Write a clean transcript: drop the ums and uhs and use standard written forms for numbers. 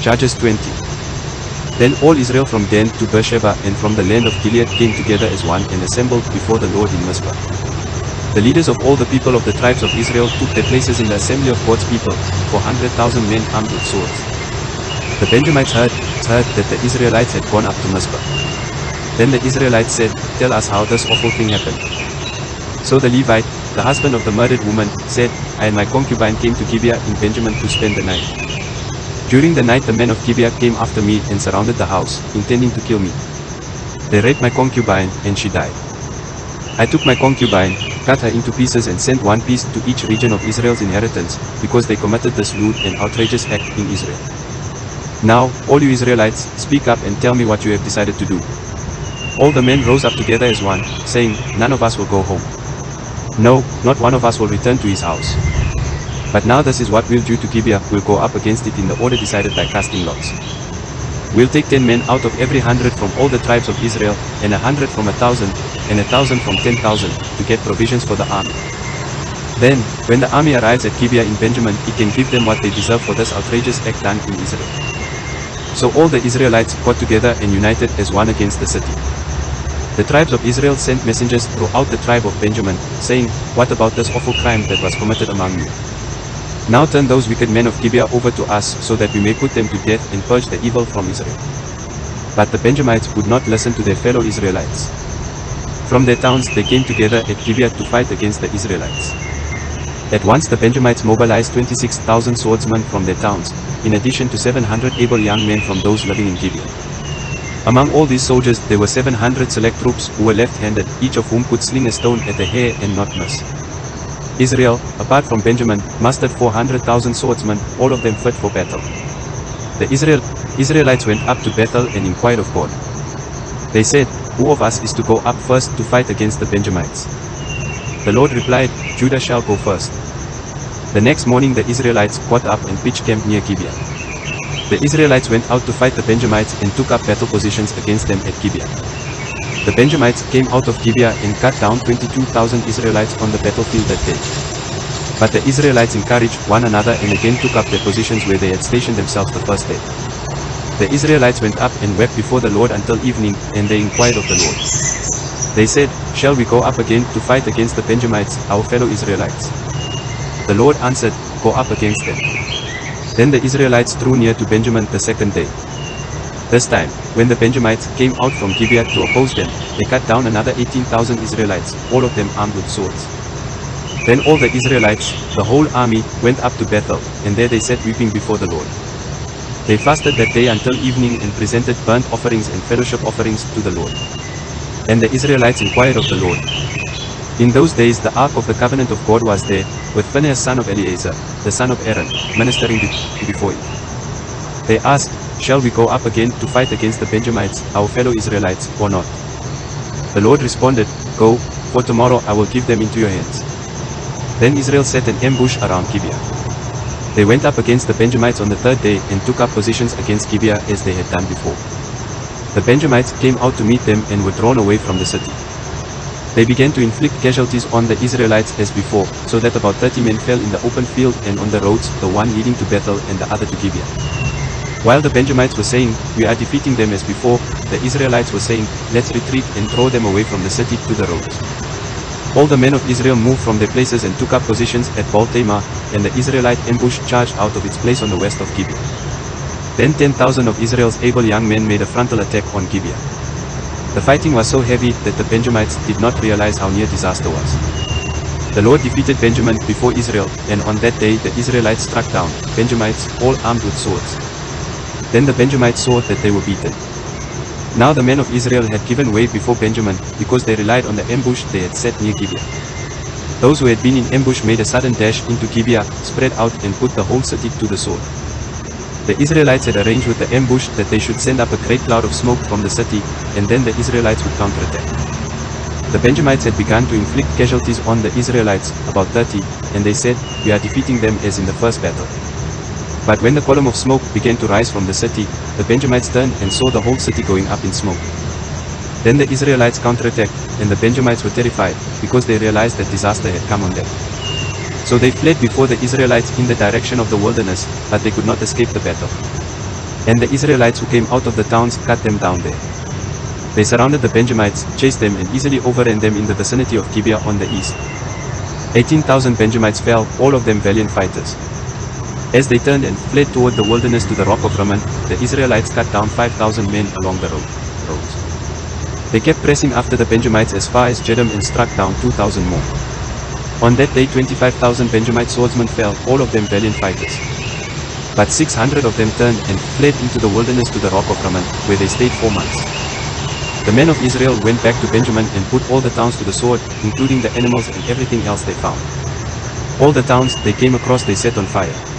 Judges 20. Then all Israel from Dan to Beersheba and from the land of Gilead came together as one and assembled before the Lord in Mizpah. The leaders of all the people of the tribes of Israel took their places in the assembly of God's people, 400,000 men armed with swords. The Benjamites heard that the Israelites had gone up to Mizpah. Then the Israelites said, "Tell us how this awful thing happened." So the Levite, the husband of the murdered woman, said, "I and my concubine came to Gibeah in Benjamin to spend the night. During the night the men of Gibeah came after me and surrounded the house, intending to kill me. They raped my concubine, and she died. I took my concubine, cut her into pieces and sent one piece to each region of Israel's inheritance, because they committed this lewd and outrageous act in Israel. Now, all you Israelites, speak up and tell me what you have decided to do." All the men rose up together as one, saying, "None of us will go home. No, not one of us will return to his house. But now this is what we'll do to Gibeah, we'll go up against it in the order decided by casting lots. We'll take 10 men out of every 100 from all the tribes of Israel, and 100 from 1,000, and 1,000 from 10,000, to get provisions for the army. Then, when the army arrives at Gibeah in Benjamin, it can give them what they deserve for this outrageous act done in Israel." So all the Israelites got together and united as one against the city. The tribes of Israel sent messengers throughout the tribe of Benjamin, saying, "What about this awful crime that was committed among you? Now turn those wicked men of Gibeah over to us, so that we may put them to death and purge the evil from Israel." But the Benjamites would not listen to their fellow Israelites. From their towns they came together at Gibeah to fight against the Israelites. At once the Benjamites mobilized 26,000 swordsmen from their towns, in addition to 700 able young men from those living in Gibeah. Among all these soldiers there were 700 select troops who were left-handed, each of whom could sling a stone at a hair and not miss. Israel, apart from Benjamin, mustered 400,000 swordsmen, all of them fit for battle. The Israelites went up to Bethel and inquired of God. They said, "Who of us is to go up first to fight against the Benjamites?" The Lord replied, "Judah shall go first." The next morning the Israelites got up and pitched camp near Gibeah. The Israelites went out to fight the Benjamites and took up battle positions against them at Gibeah. The Benjamites came out of Gibeah and cut down 22,000 Israelites on the battlefield that day. But the Israelites encouraged one another and again took up their positions where they had stationed themselves the first day. The Israelites went up and wept before the Lord until evening, and they inquired of the Lord. They said, "Shall we go up again to fight against the Benjamites, our fellow Israelites?" The Lord answered, "Go up against them." Then the Israelites drew near to Benjamin the second day. This time, when the Benjamites came out from Gibeah to oppose them, they cut down another 18,000 Israelites, all of them armed with swords. Then all the Israelites, the whole army, went up to Bethel, and there they sat weeping before the Lord. They fasted that day until evening and presented burnt offerings and fellowship offerings to the Lord. And the Israelites inquired of the Lord. In those days the ark of the covenant of God was there, with Phinehas son of Eleazar, the son of Aaron, ministering before it. They asked, "Shall we go up again to fight against the Benjamites, our fellow Israelites, or not?" The Lord responded, "Go, for tomorrow I will give them into your hands." Then Israel set an ambush around Gibeah. They went up against the Benjamites on the third day and took up positions against Gibeah as they had done before. The Benjamites came out to meet them and were drawn away from the city. They began to inflict casualties on the Israelites as before, so that about 30 men fell in the open field and on the roads, the one leading to Bethel and the other to Gibeah. While the Benjamites were saying, "We are defeating them as before," the Israelites were saying, "Let's retreat and throw them away from the city to the roads." All the men of Israel moved from their places and took up positions at Baal-Tamar, and the Israelite ambush charged out of its place on the west of Gibeah. Then 10,000 of Israel's able young men made a frontal attack on Gibeah. The fighting was so heavy that the Benjamites did not realize how near disaster was. The Lord defeated Benjamin before Israel, and on that day the Israelites struck down Benjamites, all armed with swords. Then the Benjamites saw that they were beaten. Now the men of Israel had given way before Benjamin, because they relied on the ambush they had set near Gibeah. Those who had been in ambush made a sudden dash into Gibeah, spread out and put the whole city to the sword. The Israelites had arranged with the ambush that they should send up a great cloud of smoke from the city, and then the Israelites would counterattack. The Benjamites had begun to inflict casualties on the Israelites, about 30, and they said, "We are defeating them as in the first battle." But when the column of smoke began to rise from the city, the Benjamites turned and saw the whole city going up in smoke. Then the Israelites counterattacked, and the Benjamites were terrified, because they realized that disaster had come on them. So they fled before the Israelites in the direction of the wilderness, but they could not escape the battle. And the Israelites who came out of the towns cut them down there. They surrounded the Benjamites, chased them and easily overran them in the vicinity of Gibeah on the east. 18,000 Benjamites fell, all of them valiant fighters. As they turned and fled toward the wilderness to the rock of Rimmon, the Israelites cut down 5,000 men along the roads. They kept pressing after the Benjamites as far as Jedam and struck down 2,000 more. On that day 25,000 Benjamite swordsmen fell, all of them valiant fighters. But 600 of them turned and fled into the wilderness to the rock of Rimmon, where they stayed 4 months. The men of Israel went back to Benjamin and put all the towns to the sword, including the animals and everything else they found. All the towns they came across they set on fire.